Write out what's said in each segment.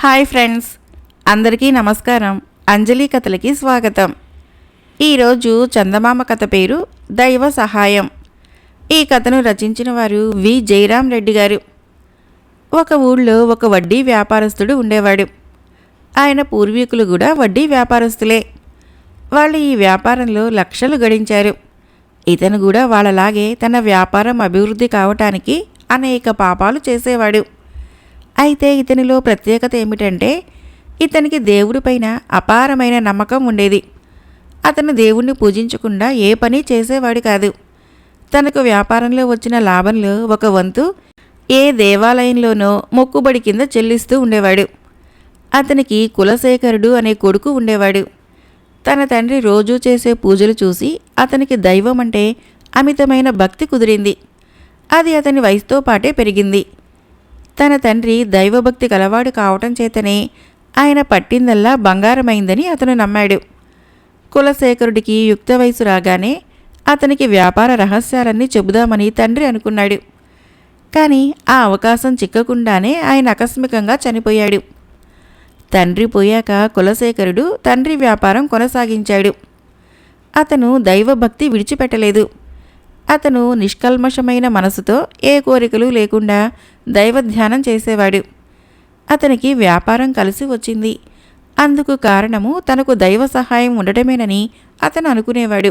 Hi friends, అందరికీ నమస్కారం. అంజలి కథలకి స్వాగతం. ఈరోజు చందమామ కథ పేరు దైవ సహాయం. ఈ కథను రచించిన వారు వి జయరాం రెడ్డి గారు. ఒక ఊళ్ళో ఒక వడ్డీ వ్యాపారస్తుడు ఉండేవాడు. ఆయన పూర్వీకులు కూడా వడ్డీ వ్యాపారస్తులే. వాళ్ళు ఈ వ్యాపారంలో లక్షలు గడించారు. ఇతను కూడా వాళ్ళలాగే తన వ్యాపారం అభివృద్ధి కావటానికి అనేక పాపాలు చేసేవాడు. అయితే ఇతనిలో ప్రత్యేకత ఏమిటంటే ఇతనికి దేవుడిపైన అపారమైన నమ్మకం ఉండేది. అతను దేవుణ్ణి పూజించకుండా ఏ పని చేసేవాడు కాదు. తనకు వ్యాపారంలో వచ్చిన లాభంలో ఒక వంతు ఏ దేవాలయంలోనో మొక్కుబడి కింద చెల్లిస్తూ ఉండేవాడు. అతనికి కులశేఖరుడు అనే కొడుకు ఉండేవాడు. తన తండ్రి రోజూ చేసే పూజలు చూసి అతనికి దైవం అంటే అమితమైన భక్తి కుదిరింది. అది అతని వయసుతో పాటే పెరిగింది. తన తండ్రి దైవభక్తి కలవాడు కావటం చేతనే ఆయన పట్టిందల్లా బంగారమైందని అతను నమ్మాడు. కులశేఖరుడికి యుక్త వయసు రాగానే అతనికి వ్యాపార రహస్యాలన్నీ చెబుదామని తండ్రి అనుకున్నాడు. కానీ ఆ అవకాశం చిక్కకుండానే ఆయన ఆకస్మికంగా చనిపోయాడు. తండ్రి పోయాక కులశేఖరుడు తండ్రి వ్యాపారం కొనసాగించాడు. అతను దైవభక్తి విడిచిపెట్టలేదు. అతను నిష్కల్మషమైన మనసుతో ఏ కోరికలు లేకుండా దైవధ్యానం చేసేవాడు. అతనికి వ్యాపారం కలిసి వచ్చింది. అందుకు కారణము తనకు దైవ సహాయం ఉండటమేనని అతను అనుకునేవాడు.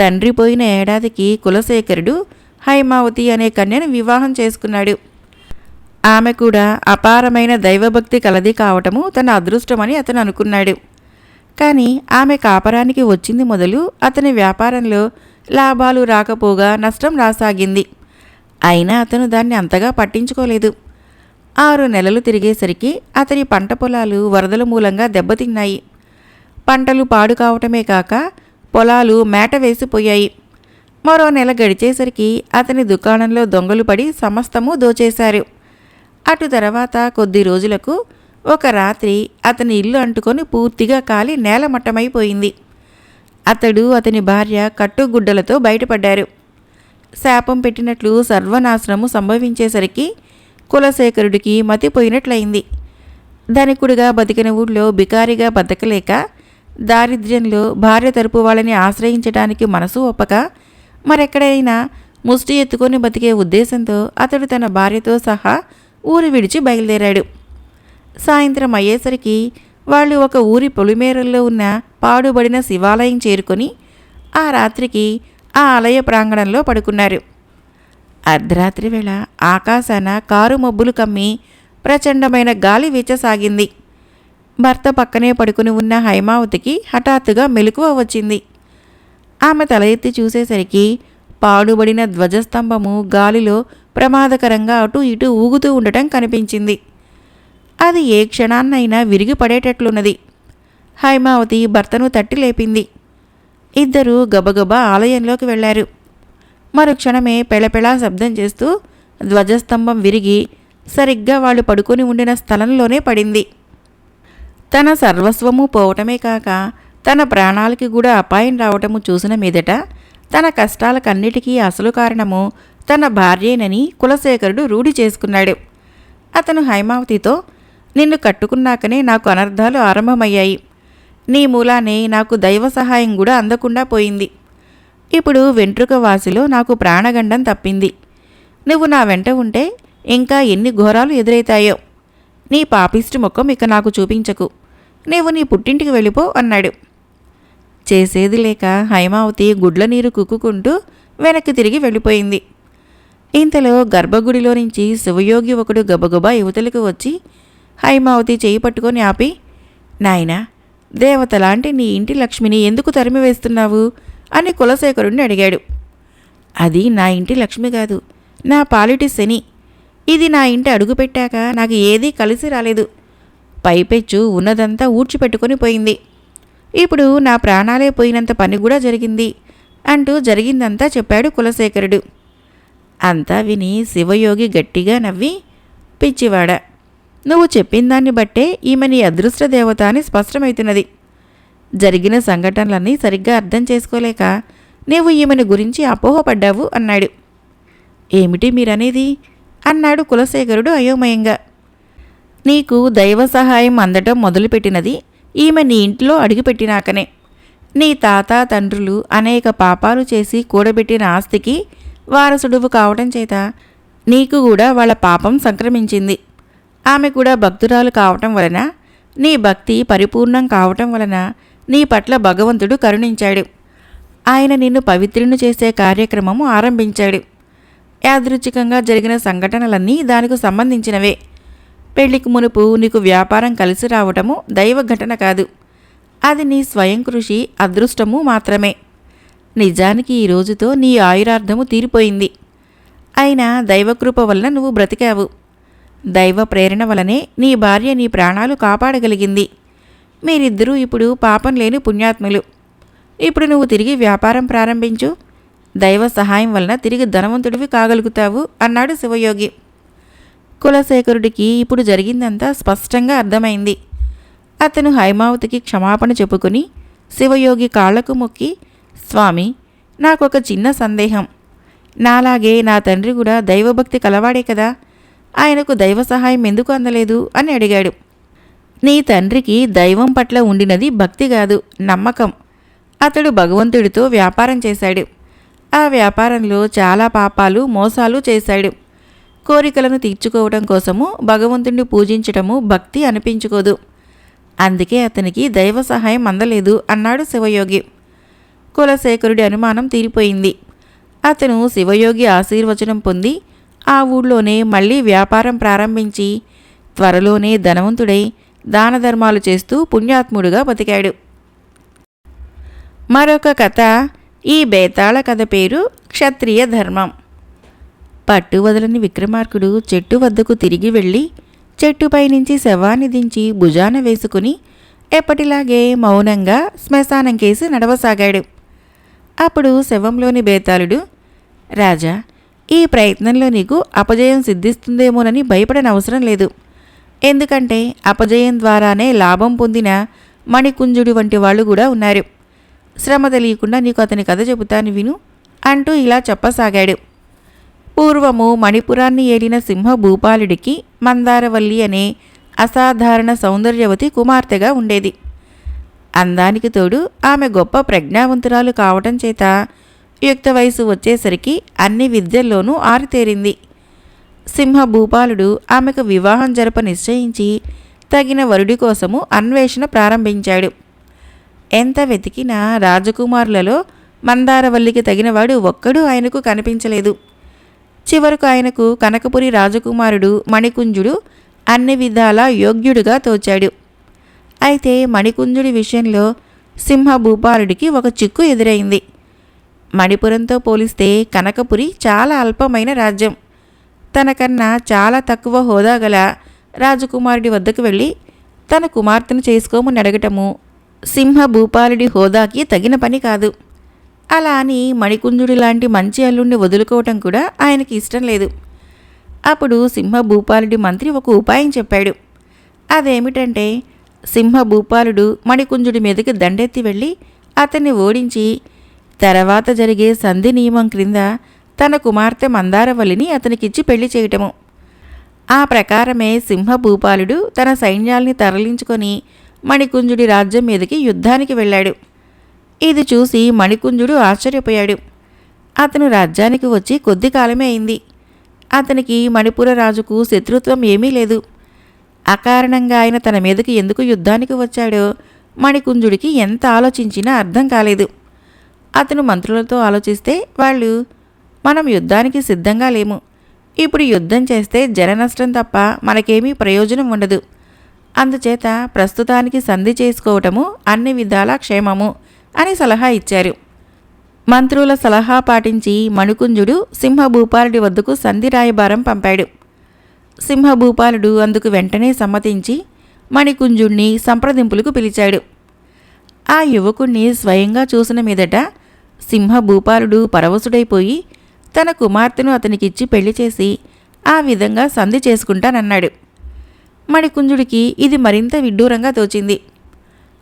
తండ్రి పోయిన ఏడాదికి కులశేఖరుడు హైమావతి అనే కన్యను వివాహం చేసుకున్నాడు. ఆమె కూడా అపారమైన దైవభక్తి కలది కావటము తన అదృష్టమని అతను అనుకున్నాడు. కానీ ఆమె కాపరానికి వచ్చింది మొదలు అతని వ్యాపారంలో లాభాలు రాకపోగా నష్టం రాసాగింది. అయినా అతను దాన్ని అంతగా పట్టించుకోలేదు. 6 నెలలు తిరిగేసరికి అతని పంట పొలాలు వరదల మూలంగా దెబ్బతిన్నాయి. పంటలు పాడు కావటమే కాక పొలాలు మేట వేసిపోయాయి. మరో నెల గడిచేసరికి అతని దుకాణంలో దొంగలు పడి సమస్తము దోచేశారు. అటు తర్వాత కొద్ది రోజులకు ఒక రాత్రి అతని ఇల్లు అంటుకొని పూర్తిగా కాలి నేలమట్టమైపోయింది. అతడు అతని భార్య కట్టుగుడ్డలతో బయటపడ్డారు. శాపం పెట్టినట్లు సర్వనాశనము సంభవించేసరికి కులశేఖరుడికి మతిపోయినట్లయింది. ధనికుడిగా బతికిన ఊళ్ళో బికారిగా బతకలేక దారిద్ర్యంలో భార్య తరపు వాళ్ళని ఆశ్రయించడానికి మనసు ఒప్పక మరెక్కడైనా ముష్టి ఎత్తుకొని బతికే ఉద్దేశంతో అతడు తన భార్యతో సహా ఊరు విడిచి బయలుదేరాడు. సాయంత్రం అయ్యేసరికి వాళ్ళు ఒక ఊరి పొలిమేరల్లో ఉన్న పాడుబడిన శివాలయం చేరుకొని ఆ రాత్రికి ఆ ఆలయ ప్రాంగణంలో పడుకున్నారు. అర్ధరాత్రి వేళ ఆకాశాన కారు మబ్బులు కమ్మి ప్రచండమైన గాలి వీచసాగింది. భర్త పక్కనే పడుకుని ఉన్న హైమావతికి హఠాత్తుగా మెలకువ వచ్చింది. ఆమె తల ఎత్తి చూసేసరికి పాడుబడిన ధ్వజస్తంభము గాలిలో ప్రమాదకరంగా అటు ఇటు ఊగుతూ ఉండటం కనిపించింది. అది ఏ క్షణాన్నైనా విరిగి పడేటట్లున్నది. హైమావతి భర్తను తట్టి లేపింది. ఇద్దరూ గబగబా ఆలయంలోకి వెళ్లారు. మరుక్షణమే పెళపెళా శబ్దం చేస్తూ ధ్వజస్తంభం విరిగి సరిగ్గా వాళ్ళు పడుకొని ఉండిన స్థలంలోనే పడింది. తన సర్వస్వము పోవటమే కాక తన ప్రాణాలకి కూడా అపాయం రావటము చూసిన మీదట తన కష్టాలకన్నిటికీ అసలు కారణము తన భార్యేనని కులశేఖరుడు రూఢి చేసుకున్నాడు. అతను హైమావతితో, నిన్ను కట్టుకున్నాకనే నాకు అనర్థాలు ఆరంభమయ్యాయి. నీ మూలానే నాకు దైవ సహాయం కూడా అందకుండా పోయింది. ఇప్పుడు వెంట్రుక వాసిలో నాకు ప్రాణగండం తప్పింది. నువ్వు నా వెంట ఉంటే ఇంకా ఎన్ని ఘోరాలు ఎదురైతాయో. నీ పాపిష్టి ముఖం ఇక నాకు చూపించకు. నీవు నీ పుట్టింటికి వెళ్ళిపో అన్నాడు. చేసేది లేక హైమావతి గుడ్ల నీరు కుక్కుకుంటూ వెనక్కి తిరిగి వెళ్ళిపోయింది. ఇంతలో గర్భగుడిలో నుంచి శివయోగి ఒకడు గబగబా యువతలకు వచ్చి హైమావతి చేయి పట్టుకొని ఆపి, నాయనా, దేవతలాంటి నీ ఇంటి లక్ష్మిని ఎందుకు తరిమివేస్తున్నావు అని కులశేఖరుడిని అడిగాడు. అది నా ఇంటి లక్ష్మి కాదు, నా పాలిటి శని. ఇది నా ఇంటి అడుగుపెట్టాక నాకు ఏదీ కలిసి రాలేదు. పైపెచ్చు ఉన్నదంతా ఊడ్చిపెట్టుకొని పోయింది. ఇప్పుడు నా ప్రాణాలే పోయినంత పని కూడా జరిగింది అంటూ జరిగిందంతా చెప్పాడు కులశేఖరుడు. అంతా విని శివయోగి గట్టిగా నవ్వి, పిచ్చివాడ, నువ్వు చెప్పిందాన్ని బట్టే ఈమె నీ అదృష్ట దేవత అని స్పష్టమవుతున్నది. జరిగిన సంఘటనలన్నీ సరిగ్గా అర్థం చేసుకోలేక నీవు ఈమెను గురించి అపోహపడ్డావు అన్నాడు. ఏమిటి మీరనేది అన్నాడు కులశేఖరుడు అయోమయంగా. నీకు దైవ సహాయం అందటం మొదలుపెట్టినది ఈమె నీ ఇంట్లో అడుగుపెట్టినాకనే. నీ తాత తండ్రులు అనేక పాపాలు చేసి కూడబెట్టిన ఆస్తికి వారసుడువు కావటం చేత నీకు కూడా వాళ్ళ పాపం సంక్రమించింది. ఆమె కూడా భక్తురాలు కావటం వలన, నీ భక్తి పరిపూర్ణం కావటం వలన నీ పట్ల భగవంతుడు కరుణించాడు. ఆయన నిన్ను పవిత్రుని చేసే కార్యక్రమము ఆరంభించాడు. యాదృచ్ఛికంగా జరిగిన సంఘటనలన్నీ దానికి సంబంధించినవే. పెళ్లికి మునుపు నీకు వ్యాపారం కలిసి రావటము దైవ ఘటన కాదు. అది నీ స్వయం కృషి, అదృష్టము మాత్రమే. నిజానికి ఈ రోజుతో నీ ఆయురార్థము తీరిపోయింది. అయినా దైవకృప వలన నువ్వు బ్రతికావు. దైవ ప్రేరణ వలనే నీ భార్య నీ ప్రాణాలు కాపాడగలిగింది. మీరిద్దరూ ఇప్పుడు పాపం లేని పుణ్యాత్ములు. ఇప్పుడు నువ్వు తిరిగి వ్యాపారం ప్రారంభించు. దైవ సహాయం వలన తిరిగి ధనవంతుడివి కాగలుగుతావు అన్నాడు శివయోగి. కులశేఖరుడికి ఇప్పుడు జరిగిందంతా స్పష్టంగా అర్థమైంది. అతను హైమావతికి క్షమాపణ చెప్పుకుని శివయోగి కాళ్లకు మొక్కి, స్వామి, నాకొక చిన్న సందేహం. నాలాగే నా తండ్రి కూడా దైవభక్తి కలవాడే కదా, ఆయనకు దైవ సహాయం ఎందుకు అందలేదు అని అడిగాడు. నీ తండ్రికి దైవం పట్ల ఉండినది భక్తి కాదు, నమ్మకం. అతడు భగవంతుడితో వ్యాపారం చేశాడు. ఆ వ్యాపారంలో చాలా పాపాలు, మోసాలు చేశాడు. కోరికలను తీర్చుకోవడం కోసము భగవంతుడిని పూజించటము భక్తి అనిపించుకోదు. అందుకే అతనికి దైవ సహాయం అందలేదు అన్నాడు శివయోగి. కులశేఖరుడి అనుమానం తీరిపోయింది. అతను శివయోగి ఆశీర్వచనం పొంది ఆ ఊళ్ళోనే మళ్ళీ వ్యాపారం ప్రారంభించి త్వరలోనే ధనవంతుడై దాన ధర్మాలు చేస్తూ పుణ్యాత్ముడుగా బతికాడు. మరొక కథ. ఈ బేతాళ కథ పేరు క్షత్రియ ధర్మం. పట్టు వదలని విక్రమార్కుడు చెట్టు వద్దకు తిరిగి వెళ్ళి చెట్టుపై నుంచి శవాన్ని దించి భుజాన వేసుకుని ఎప్పటిలాగే మౌనంగా శ్మశానం కేసి నడవసాగాడు. అప్పుడు శవంలోని బేతాళుడు, రాజా, ఈ ప్రయత్నంలో నీకు అపజయం సిద్ధిస్తుందేమోనని భయపడనవసరం లేదు. ఎందుకంటే అపజయం ద్వారానే లాభం పొందిన మణికుంజుడు వంటి వాళ్ళు కూడా ఉన్నారు. శ్రమ తెలియకుండా నీకు అతని కథ చెబుతాను విను అంటూ ఇలా చెప్పసాగాడు. పూర్వము మణిపురాన్ని ఏలిన సింహ భూపాలుడికి మందారవల్లి అనే అసాధారణ సౌందర్యవతి కుమార్తెగా ఉండేది. అందానికి తోడు ఆమె గొప్ప ప్రజ్ఞావంతురాలు కావటం చేత యుక్త వయసు వచ్చేసరికి అన్ని విద్యల్లోనూ ఆరితేరింది. సింహ భూపాలుడు ఆమెకు వివాహం జరప నిశ్చయించి తగిన వరుడి కోసము అన్వేషణ ప్రారంభించాడు. ఎంత వెతికినా రాజకుమారులలో మందారవల్లికి తగినవాడు ఒక్కడూ ఆయనకు కనిపించలేదు. చివరకు ఆయనకు కనకపురి రాజకుమారుడు మణికుంజుడు అన్ని విధాలా యోగ్యుడుగా తోచాడు. అయితే మణికుంజుడి విషయంలో సింహ భూపాలుడికి ఒక చిక్కు ఎదురైంది. మణిపురంతో పోలిస్తే కనకపురి చాలా అల్పమైన రాజ్యం. తనకన్నా చాలా తక్కువ హోదా గల రాజకుమారుడి వద్దకు వెళ్ళి తన కుమార్తెను చేసుకోమని అడగటము సింహ భూపాలుడి హోదాకి తగిన పని కాదు. అలా అని మణికుంజుడి లాంటి మంచి అల్లుణ్ణి వదులుకోవటం కూడా ఆయనకి ఇష్టం లేదు. అప్పుడు సింహ భూపాలుడి మంత్రి ఒక ఉపాయం చెప్పాడు. అదేమిటంటే సింహ భూపాలుడు మణికుంజుడి మీదకి దండెత్తి వెళ్ళి అతన్ని ఓడించి తర్వాత జరిగే సంధి నియమం క్రింద తన కుమార్తె మందారవల్లిని అతనికిచ్చి పెళ్లి చేయటము. ఆ ప్రకారమే సింహ భూపాలుడు తన సైన్యాల్ని తరలించుకొని మణికుంజుడి రాజ్యం మీదకి యుద్ధానికి వెళ్ళాడు. ఇది చూసి మణికుంజుడు ఆశ్చర్యపోయాడు. అతను రాజ్యానికి వచ్చి కొద్ది కాలమే అయింది. అతనికి మణిపుర రాజుకు శత్రుత్వం ఏమీ లేదు. అకారణంగా ఆయన తన మీదకి ఎందుకు యుద్ధానికి వచ్చాడో మణికుంజుడికి ఎంత ఆలోచించినా అర్థం కాలేదు. అతను మంత్రులతో ఆలోచిస్తే వాళ్ళు, మనం యుద్ధానికి సిద్ధంగా లేము. ఇప్పుడు యుద్ధం చేస్తే జననష్టం తప్ప మనకేమీ ప్రయోజనం ఉండదు. అందుచేత ప్రస్తుతానికి సంధి చేసుకోవటము అన్ని విధాలా క్షేమము అని సలహా ఇచ్చారు. మంత్రుల సలహా పాటించి మణికుంజుడు సింహభూపాలుడి వద్దకు సంధి రాయబారం పంపాడు. సింహభూపాలుడు అందుకు వెంటనే సమ్మతించి మణికుంజుణ్ణి సంప్రదింపులకు పిలిచాడు. ఆ యువకుణ్ణి స్వయంగా చూసిన మీదట సింహభూపాలుడు పరవశుడైపోయి తన కుమార్తెను అతనికిచ్చి పెళ్లి చేసి ఆ విధంగా సంధి చేసుకుంటానన్నాడు. మణికుంజుడికి ఇది మరింత విడ్డూరంగా తోచింది.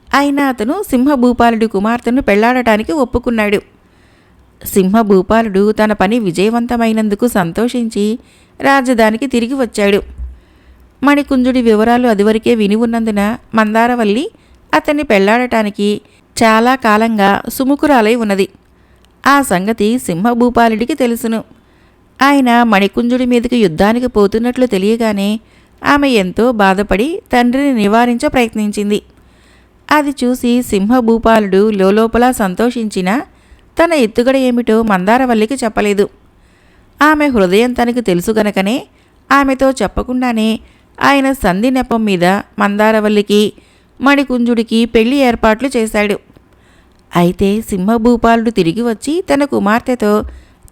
అయినా అతను సింహభూపాలుడి కుమార్తెను పెళ్లాడటానికి ఒప్పుకున్నాడు. సింహభూపాలుడు తన పని విజయవంతమైనందుకు సంతోషించి రాజధానికి తిరిగి వచ్చాడు. మణికుంజుడి వివరాలు అదివరకే విని ఉన్నందున మందారవల్లి అతన్ని పెళ్లాడటానికి చాలా కాలంగా సుముఖురాలై ఉన్నది. ఆ సంగతి సింహభూపాలుడికి తెలుసును. ఆయన మణికుంజుడి మీదకి యుద్ధానికి పోతున్నట్లు తెలియగానే ఆమె ఎంతో బాధపడి తండ్రిని నివారించ ప్రయత్నించింది. అది చూసి సింహభూపాలుడు లోలోపల సంతోషించినా తన ఎత్తుగడ ఏమిటో మందారవల్లికి చెప్పలేదు. ఆమె హృదయం తనకు తెలుసు గనకనే ఆమెతో చెప్పకుండానే ఆయన సంధి నెపం మీద మందారవల్లికి మణికుంజుడికి పెళ్లి ఏర్పాట్లు చేశాడు. అయితే సింహభూపాలుడు తిరిగి వచ్చి తన కుమార్తెతో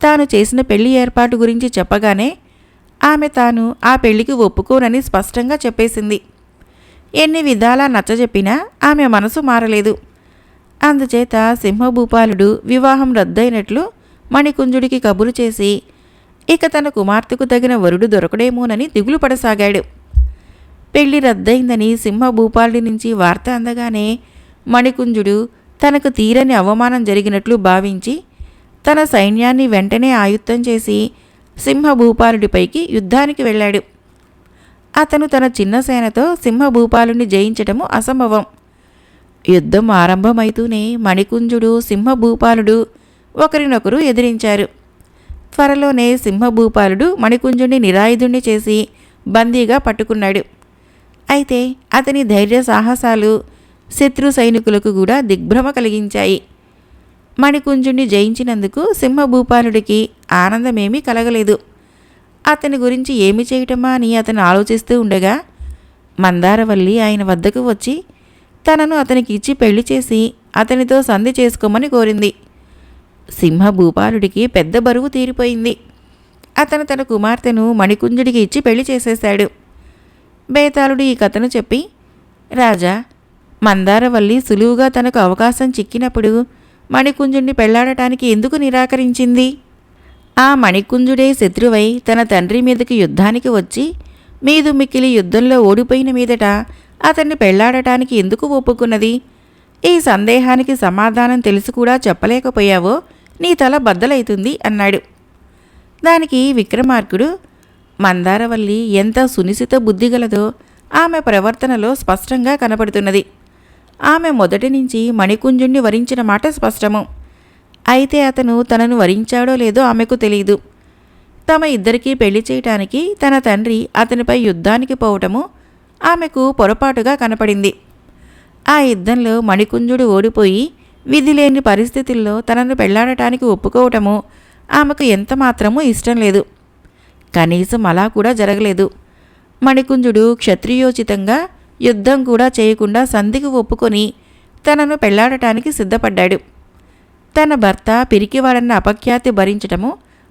తాను చేసిన పెళ్లి ఏర్పాటు గురించి చెప్పగానే ఆమె తాను ఆ పెళ్లికి ఒప్పుకోనని స్పష్టంగా చెప్పేసింది. ఎన్ని విధాలా నచ్చజెప్పినా ఆమె మనసు మారలేదు. అందుచేత సింహభూపాలుడు వివాహం రద్దయినట్లు మణికుంజుడికి కబురు చేసి ఇక తన కుమార్తెకు తగిన వరుడు దొరకడేమోనని దిగులు పడసాగాడు. పెళ్లి రద్దయిందని సింహభూపాలుడి నుంచి వార్త అందగానే మణికుంజుడు తనకు తీరని అవమానం జరిగినట్లు భావించి తన సైన్యాన్ని వెంటనే ఆయుత్తం చేసి సింహభూపాలుడిపైకి యుద్ధానికి వెళ్ళాడు. అతను తన చిన్న సేనతో సింహభూపాలుడిని జయించటము అసంభవం. యుద్ధం ఆరంభమైతూనే మణికుంజుడు సింహభూపాలుడు ఒకరినొకరు ఎదిరించారు. త్వరలోనే సింహభూపాలుడు మణికుంజుడిని నిరాయుధుణ్ణి చేసి బందీగా పట్టుకున్నాడు. అయితే అతని ధైర్య సాహసాలు శత్రు సైనికులకు కూడా దిగ్భ్రమ కలిగించాయి. మణికుంజుణ్ణి జయించినందుకు సింహభూపాలుడికి ఆనందమేమీ కలగలేదు. అతని గురించి ఏమి చేయటమా అని అతను ఆలోచిస్తూ ఉండగా మందారవల్లి ఆయన వద్దకు వచ్చి తనను అతనికి ఇచ్చి పెళ్లి చేసి అతనితో సంధి చేసుకోమని కోరింది. సింహభూపాలుడికి పెద్ద బరువు తీరిపోయింది. అతను తన కుమార్తెను మణికుంజుడికి ఇచ్చి పెళ్లి చేసేశాడు. బేతాళుడు ఈ కథను చెప్పి, రాజా, మందారవల్లి సులువుగా తనకు అవకాశం చిక్కినప్పుడు మణికుంజుడిని పెళ్లాడటానికి ఎందుకు నిరాకరించింది? ఆ మణికుంజుడే శత్రువై తన తండ్రి మీదకి యుద్ధానికి వచ్చి మీదు మిక్కిలి యుద్ధంలో ఓడిపోయిన మీదట అతన్ని పెళ్లాడటానికి ఎందుకు ఒప్పుకున్నది? ఈ సందేహానికి సమాధానం తెలిసి కూడా చెప్పలేకపోయావో నీ తల బద్దలైతుంది అన్నాడు. దానికి విక్రమార్కుడు, మందారవల్లి ఎంత సునిశిత బుద్ధిగలదో ఆమె ప్రవర్తనలో స్పష్టంగా కనపడుతున్నది. ఆమె మొదటి నుంచి మణికుంజుణ్ణి వరించిన మాట స్పష్టము. అయితే అతను తనను వరించాడో లేదో ఆమెకు తెలియదు. తమ ఇద్దరికీ పెళ్లి చేయటానికి తన తండ్రి అతనిపై యుద్ధానికి పోవటము ఆమెకు పొరపాటుగా కనపడింది. ఆ యుద్ధంలో మణికుంజుడు ఓడిపోయి విధిలేని పరిస్థితుల్లో తనను పెళ్లాడటానికి ఒప్పుకోవటము ఆమెకు ఎంతమాత్రమూ ఇష్టం లేదు. కనీసం అలా కూడా జరగలేదు. మణికుంజుడు క్షత్రియోచితంగా యుద్ధం కూడా చేయకుండా సంధికి ఒప్పుకొని తనను పెళ్లాడటానికి సిద్ధపడ్డాడు. తన భర్త పిరికివాడన్న అపఖ్యాతి భరించటము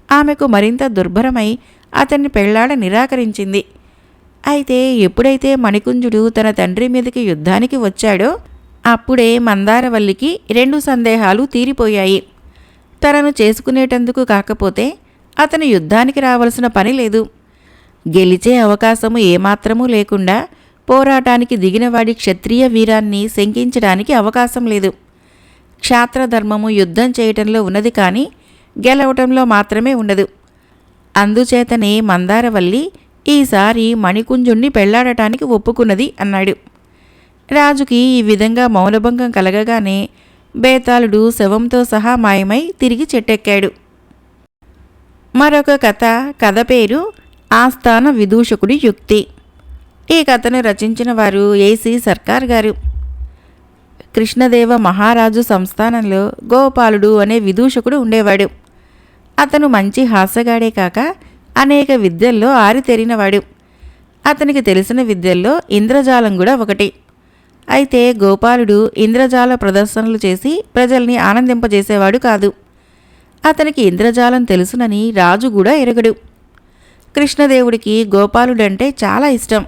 ఆమెకు మరింత దుర్భరమై అతన్ని పెళ్లాడ నిరాకరించింది. అయితే ఎప్పుడైతే మణికుంజుడు తన తండ్రి మీదకి యుద్ధానికి వచ్చాడో అప్పుడే మందారవల్లికి 2 సందేహాలు తీరిపోయాయి. తనను చేసుకునేటందుకు కాకపోతే అతను యుద్ధానికి రావలసిన పని లేదు. గెలిచే అవకాశము ఏమాత్రమూ లేకుండా పోరాటానికి దిగినవాడి క్షత్రియ వీరాన్ని శంకించడానికి అవకాశం లేదు. క్షాత్రధర్మము యుద్ధం చేయటంలో ఉన్నది కానీ గెలవటంలో మాత్రమే ఉండదు. అందుచేతనే మందారవల్లి ఈసారి మణికుంజుణ్ణి పెళ్లాడటానికి ఒప్పుకున్నది అన్నాడు. రాజుకి ఈ విధంగా మౌనభంగం కలగగానే బేతాళుడు శవంతో సహా మాయమై తిరిగి చెట్టెక్కాడు. మరొక కథ పేరు ఆస్థాన విదూషకుడి యుక్తి. ఈ కథను రచించిన వారు ఏసీ సర్కార్ గారు. కృష్ణదేవ మహారాజు సంస్థానంలో గోపాలుడు అనే విదూషకుడు ఉండేవాడు. అతను మంచి హాస్యగాడే కాక అనేక విద్యల్లో ఆరితేరినవాడు. అతనికి తెలిసిన విద్యల్లో ఇంద్రజాలం కూడా ఒకటి. అయితే గోపాలుడు ఇంద్రజాల ప్రదర్శనలు చేసి ప్రజల్ని ఆనందింపజేసేవాడు కాదు. అతనికి ఇంద్రజాలం తెలుసునని రాజు కూడా ఎరగడు. కృష్ణదేవుడికి గోపాలుడంటే చాలా ఇష్టం.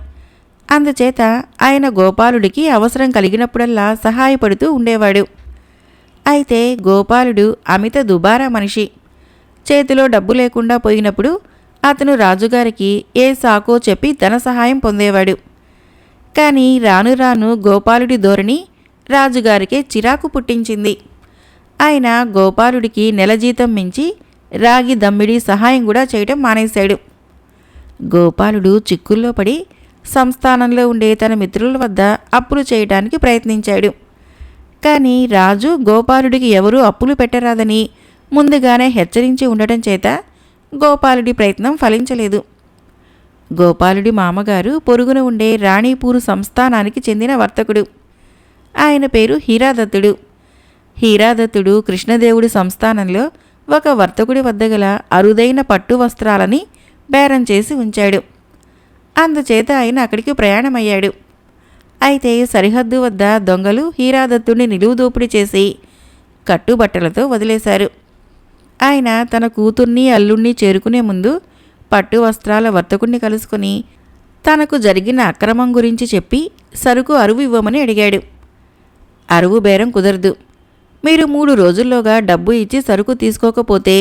అందుచేత ఆయన గోపాలుడికి అవసరం కలిగినప్పుడల్లా సహాయపడుతూ ఉండేవాడు. అయితే గోపాలుడు అమిత దుబారా మనిషి. చేతిలో డబ్బు లేకుండా పోయినప్పుడు అతను రాజుగారికి ఏ సాకో చెప్పి ధన సహాయం పొందేవాడు. కానీ రాను రాను గోపాలుడి ధోరణి రాజుగారికే చిరాకు పుట్టించింది. ఆయన గోపాలుడికి నెల జీతం మించి రాగి దమ్మిడి సహాయం కూడా చేయటం మానేశాడు. గోపాలుడు చిక్కుల్లో పడి సంస్థానంలో ఉండే తన మిత్రుల వద్ద అప్పులు చేయడానికి ప్రయత్నించాడు. కానీ రాజు గోపాలుడికి ఎవరూ అప్పులు పెట్టరాదని ముందుగానే హెచ్చరించి ఉండటం చేత గోపాలుడి ప్రయత్నం ఫలించలేదు. గోపాలుడి మామగారు పొరుగున ఉండే రాణీపూరు సంస్థానానికి చెందిన వర్తకుడు. ఆయన పేరు హీరాదత్తుడు. హీరాదత్తుడు కృష్ణదేవుడి సంస్థానంలో ఒక వర్తకుడి వద్ద గల అరుదైన పట్టు వస్త్రాలని బేరం చేసి ఉంచాడు. అందుచేత ఆయన అక్కడికి ప్రయాణమయ్యాడు. అయితే సరిహద్దు వద్ద దొంగలు హీరాదత్తుడిని నిలువుదోపిడి చేసి కట్టుబట్టలతో వదిలేశారు. ఆయన తన కూతుర్ని అల్లుణ్ణి చేరుకునే ముందు పట్టు వస్త్రాల వర్తకుడిని కలుసుకుని తనకు జరిగిన అక్రమం గురించి చెప్పి సరుకు అరువు ఇవ్వమని అడిగాడు. అరువు బేరం కుదరదు. మీరు 3 రోజుల్లోగా డబ్బు ఇచ్చి సరుకు తీసుకోకపోతే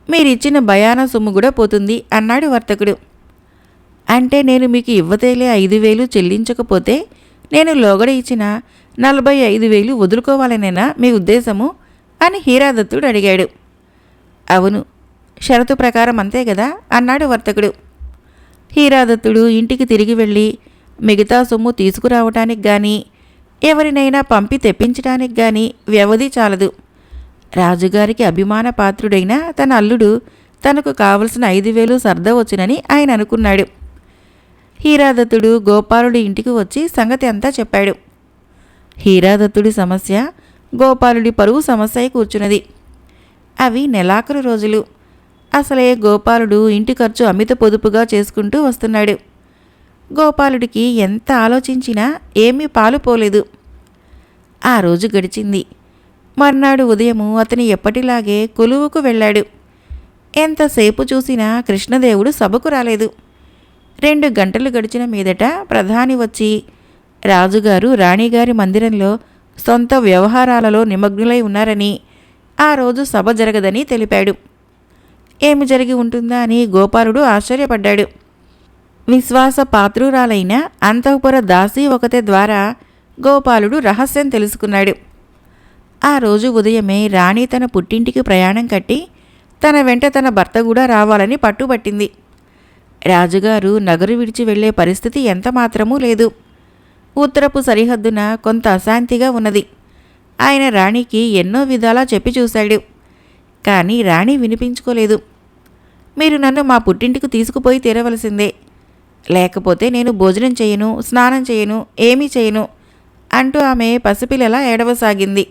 మీరిచ్చిన భయాన సొమ్ము కూడా పోతుంది అన్నాడు వర్తకుడు. అంటే నేను మీకు ఇవ్వతేలే 5,000 చెల్లించకపోతే నేను లోగడ ఇచ్చిన 45,000 వదులుకోవాలనేనా మీ ఉద్దేశము అని హీరాదత్తుడు అడిగాడు. అవును, షరతు ప్రకారం అంతే కదా అన్నాడు వర్తకుడు. హీరాదత్తుడు ఇంటికి తిరిగి వెళ్ళి మిగతా సొమ్ము తీసుకురావటానికి గాని ఎవరినైనా పంపి తెప్పించడానికి గాని వ్యవధి చాలదు. రాజుగారికి అభిమాన పాత్రుడైన తన అల్లుడు తనకు కావలసిన 5,000 సర్దవచ్చునని ఆయన అనుకున్నాడు. హీరాదత్తుడు గోపాలుడి ఇంటికి వచ్చి సంగతి అంతా చెప్పాడు. హీరాదత్తుడి సమస్య గోపాలుడి పరువు సమస్య అయి కూర్చున్నది. అవి నెలాఖరు రోజులు. అసలే గోపాలుడు ఇంటి ఖర్చు అమిత పొదుపుగా చేసుకుంటూ వస్తున్నాడు. గోపాలుడికి ఎంత ఆలోచించినా ఏమీ పాలు పోలేదు. ఆ రోజు గడిచింది. మర్నాడు ఉదయము అతని ఎప్పటిలాగే కొలువుకు వెళ్ళాడు. ఎంతసేపు చూసినా కృష్ణదేవుడు సభకు రాలేదు. 2 గంటలు గడిచిన మీదట ప్రధాని వచ్చి రాజుగారు రాణిగారి మందిరంలో సొంత వ్యవహారాలలో నిమగ్నులై ఉన్నారని ఆ రోజు సభ జరగదని తెలిపాడు. ఏమి జరిగి ఉంటుందా అని గోపాలుడు ఆశ్చర్యపడ్డాడు. విశ్వాస పాత్రురాలైన అంతఃపుర దాసి ఒకతే ద్వారా గోపాలుడు రహస్యం తెలుసుకున్నాడు. ఆ రోజు ఉదయమే రాణి తన పుట్టింటికి ప్రయాణం కట్టి తన వెంట తన భర్త కూడా రావాలని పట్టుబట్టింది. రాజుగారు నగరు విడిచి వెళ్లే పరిస్థితి ఎంతమాత్రమూ లేదు. ఉత్తరపు సరిహద్దున కొంత అశాంతిగా ఉన్నది. ఆయన రాణికి ఎన్నో విధాలా చెప్పి చూశాడు. కానీ రాణి వినిపించుకోలేదు. మీరు నన్ను మా పుట్టింటికి తీసుకుపోయి తీరవలసిందే, లేకపోతే నేను భోజనం చేయను, స్నానం చేయను, ఏమీ చేయను అంటూ ఆమె పసిపిల్లలా ఏడవసాగింది.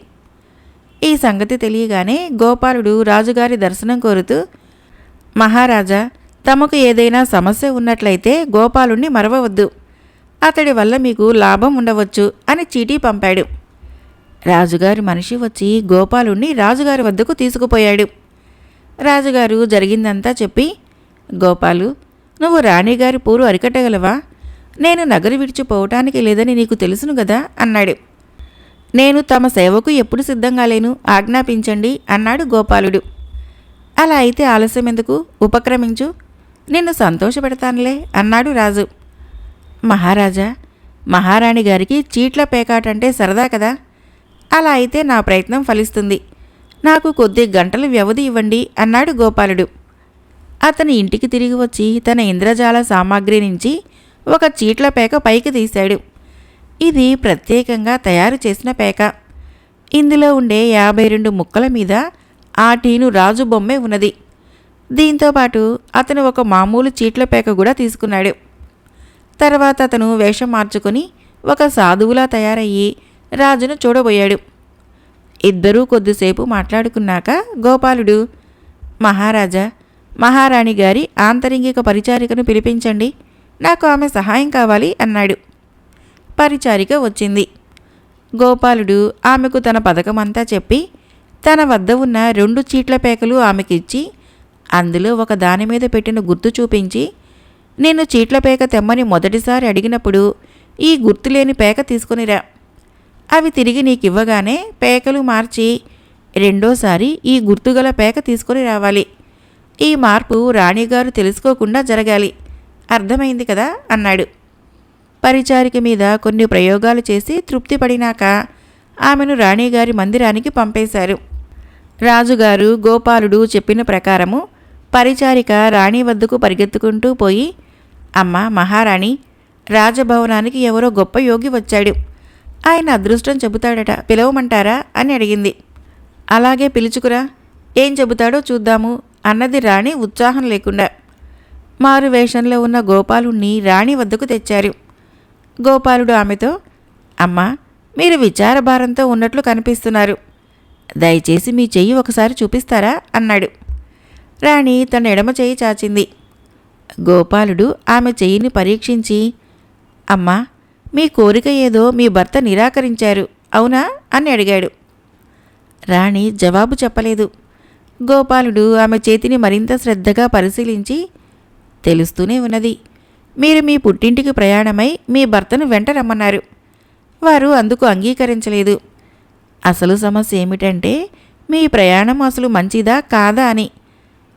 ఈ సంగతి తెలియగానే గోపాలుడు రాజుగారి దర్శనం కోరుతూ, మహారాజా, తమకు ఏదైనా సమస్య ఉన్నట్లయితే గోపాలుణ్ణి మరవవద్దు, అతడి వల్ల మీకు లాభం ఉండవచ్చు అని చీటీ పంపాడు. రాజుగారి మనిషి వచ్చి గోపాలుణ్ణి రాజుగారి వద్దకు తీసుకుపోయాడు. రాజుగారు జరిగిందంతా చెప్పి, గోపాలు, నువ్వు రాణిగారి పోరు అరికట్టగలవా? నేను నగరు విడిచిపోవటానికి లేదని నీకు తెలుసును గదా అన్నాడు. నేను తమ సేవకు ఎప్పుడు సిద్ధంగా లేను, ఆజ్ఞాపించండి అన్నాడు గోపాలుడు. అలా అయితే ఆలస్యం ఎందుకు, ఉపక్రమించు, నిన్ను సంతోషపెడతానులే అన్నాడు రాజు. మహారాజా, మహారాణి గారికి చీట్ల పేకాటంటే సరదా కదా. అలా అయితే నా ప్రయత్నం ఫలిస్తుంది. నాకు కొద్ది గంటల వ్యవధి ఇవ్వండి అన్నాడు గోపాలుడు. అతని ఇంటికి తిరిగి వచ్చి తన ఇంద్రజాల సామాగ్రి నుంచి ఒక చీట్ల పేక పైకి తీశాడు. ఇది ప్రత్యేకంగా తయారు చేసిన పేక. ఇందులో ఉండే 52 ముక్కల మీద ఆ టీను రాజు బొమ్మే ఉన్నది. దీంతోపాటు అతను ఒక మామూలు చీట్ల పేక కూడా తీసుకున్నాడు. తర్వాత అతను వేషం మార్చుకొని ఒక సాధువులా తయారయ్యి రాజును చూడబోయాడు. ఇద్దరూ కొద్దిసేపు మాట్లాడుకున్నాక గోపాలుడు, మహారాజా, మహారాణి గారి ఆంతరింగిక పరిచారికను పిలిపించండి, నాకు ఆమె సహాయం కావాలి అన్నాడు. పరిచారిక వచ్చింది. గోపాలుడు ఆమెకు తన పథకమంతా చెప్పి తన వద్ద ఉన్న 2 చీట్ల పేకలు ఆమెకిచ్చి అందులో ఒక దాని మీద పెట్టిన గుర్తు చూపించి, నేను చీట్ల పేక తెమ్మని మొదటిసారి అడిగినప్పుడు ఈ గుర్తులేని పేక తీసుకునిరా, అవి తిరిగి నీకివ్వగానే పేకలు మార్చి రెండోసారి ఈ గుర్తుగల పేక తీసుకొని రావాలి. ఈ మార్పు రాణిగారు తెలుసుకోకుండా జరగాలి. అర్థమైంది కదా అన్నాడు. పరిచారిక మీద కొన్ని ప్రయోగాలు చేసి తృప్తి పడినాక ఆమెను రాణిగారి మందిరానికి పంపేశారు. రాజుగారు గోపాలుడు చెప్పిన ప్రకారము పరిచారిక రాణి వద్దకు పరిగెత్తుకుంటూ పోయి, అమ్మా మహారాణి, రాజభవనానికి ఎవరో గొప్ప యోగి వచ్చాడు. ఆయన అదృష్టం చెబుతాడట, పిలవమంటారా అని అడిగింది. అలాగే పిలుచుకురా, ఏం చెబుతాడో చూద్దాము అన్నది రాణి ఉత్సాహం లేకుండా. మారు వేషంలో ఉన్న గోపాలుణ్ణి రాణి వద్దకు తెచ్చారు. గోపాలుడు ఆమెతో, అమ్మా, మీరు విచారభారంతో ఉన్నట్లు కనిపిస్తున్నారు. దయచేసి మీ చెయ్యి ఒకసారి చూపిస్తారా అన్నాడు. రాణి తన ఎడమ చెయ్యి చాచింది. గోపాలుడు ఆమె చెయ్యిని పరీక్షించి, అమ్మా, మీ కోరిక ఏదో మీ భర్త నిరాకరించారు, అవునా అని అడిగాడు. రాణి జవాబు చెప్పలేదు. గోపాలుడు ఆమె చేతిని మరింత శ్రద్ధగా పరిశీలించి, తెలుస్తూనే ఉన్నది, మీరు మీ పుట్టింటికి ప్రయాణమై మీ భర్తను వెంట రమ్మన్నారు. వారు అందుకు అంగీకరించలేదు. అసలు సమస్య ఏమిటంటే మీ ప్రయాణం అసలు మంచిదా కాదా అని.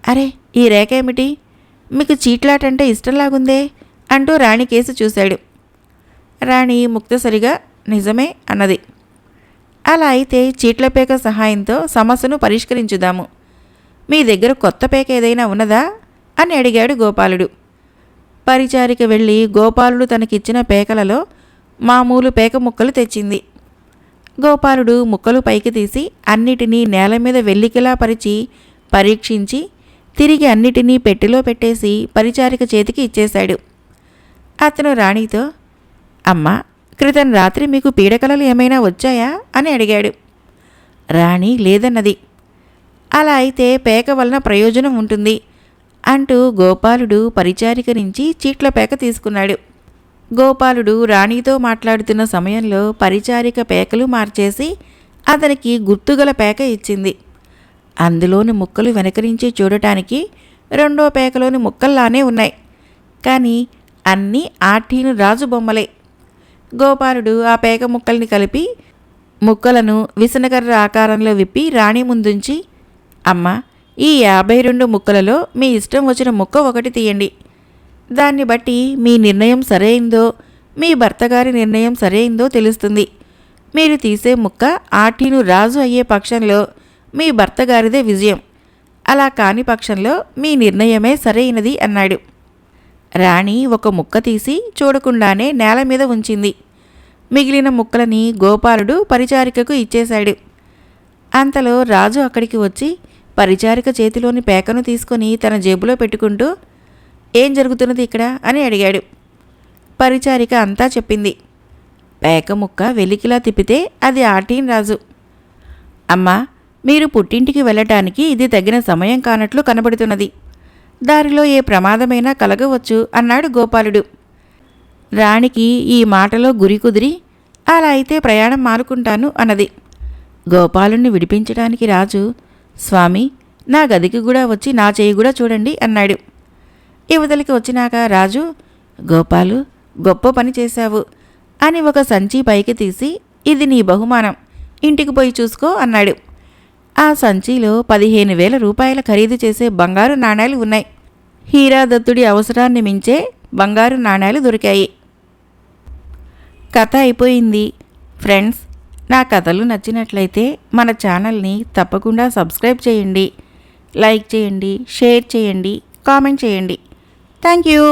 అరే, ఈ రేఖ ఏమిటి? మీకు చీట్లాటంటే ఇష్టంలాగుందే అంటూ రాణి కేసు చూశాడు. రాణి ముక్తసరిగా నిజమే అన్నది. అలా అయితే చీట్ల పేక సహాయంతో సమస్యను పరిష్కరించుదాము. మీ దగ్గర కొత్త పేక ఏదైనా ఉన్నదా అని అడిగాడు గోపాలుడు. పరిచారిక వెళ్ళి గోపాలుడు తనకిచ్చిన పేకలలో మామూలు పేక ముక్కలు తెచ్చింది. గోపాలుడు ముక్కలు పైకి తీసి అన్నిటినీ నేల మీద వెల్లికిలా పరిచి పరీక్షించి తిరిగి అన్నిటినీ పెట్టెలో పెట్టేసి పరిచారిక చేతికి ఇచ్చేశాడు. అతను రాణితో, అమ్మా, క్రితం రాత్రి మీకు పీడకలలు ఏమైనా వచ్చాయా అని అడిగాడు. రాణి లేదన్నది. అలా అయితే పేక వలన ప్రయోజనం ఉంటుంది అంటూ గోపాలుడు పరిచారిక నుంచి చీట్ల పేక తీసుకున్నాడు. గోపాలుడు రాణితో మాట్లాడుతున్న సమయంలో పరిచారిక పేకలు మార్చేసి అతనికి గుర్తుగల పేక ఇచ్చింది. అందులోని ముక్కలు వెనకరించి చూడటానికి రెండో పేకలోని ముక్కల్లానే ఉన్నాయి. కానీ అన్నీ ఆఠీను రాజు బొమ్మలే. గోపాలుడు ఆ పేక ముక్కల్ని కలిపి ముక్కలను విసనకర్ర ఆకారంలో విప్పి రాణి ముందుంచి, అమ్మ, ఈ 52 ముక్కలలో మీ ఇష్టం వచ్చిన ముక్క ఒకటి తీయండి. దాన్ని బట్టి మీ నిర్ణయం సరైందో మీ భర్తగారి నిర్ణయం సరైందో తెలుస్తుంది. మీరు తీసే ముక్క ఆఠీను రాజు అయ్యే పక్షంలో మీ భర్తగారిదే విజయం, అలా కాని పక్షంలో మీ నిర్ణయమే సరైనది అన్నాడు. రాణి ఒక ముక్క తీసి చూడకుండానే నేల మీద ఉంచింది. మిగిలిన ముక్కలని గోపాలుడు పరిచారికకు ఇచ్చేశాడు. అంతలో రాజు అక్కడికి వచ్చి పరిచారిక చేతిలోని పేకను తీసుకొని తన జేబులో పెట్టుకుంటూ, ఏం జరుగుతున్నది ఇక్కడ అని అడిగాడు. పరిచారిక అంతా చెప్పింది. పేక ముక్క వెలికిలా తిప్పితే అది ఆటీన్ రాజు. అమ్మా, మీరు పుట్టింటికి వెళ్ళటానికి ఇది తగిన సమయం కానట్లు కనబడుతున్నది. దారిలో ఏ ప్రమాదమైనా కలగవచ్చు అన్నాడు గోపాలుడు. రాణికి ఈ మాటలో గురి కుదిరి, అలా అయితే ప్రయాణం మానుకుంటాను అన్నది. గోపాలుణ్ణి విడిపించడానికి రాజు, స్వామి, నా గదికి కూడా వచ్చి నా చేయి కూడా చూడండి అన్నాడు. యువతలకి వచ్చినాక రాజు, గోపాలు, గొప్ప పని చేశావు అని ఒక సంచి పైకి తీసి, ఇది నీ బహుమానం, ఇంటికి పోయి చూసుకో అన్నాడు. ఆ సంచిలో 15,000 రూపాయల ఖరీదు చేసే బంగారు నాణేలు ఉన్నాయి. హీరాదత్తుడి అవసరాన్ని మించే బంగారు నాణేలు దొరికాయి. కథ అయిపోయింది. ఫ్రెండ్స్, నా కథలు నచ్చినట్లయితే మన ఛానల్ని తప్పకుండా సబ్స్క్రైబ్ చేయండి, లైక్ చేయండి, షేర్ చేయండి, కామెంట్ చేయండి. Thank you.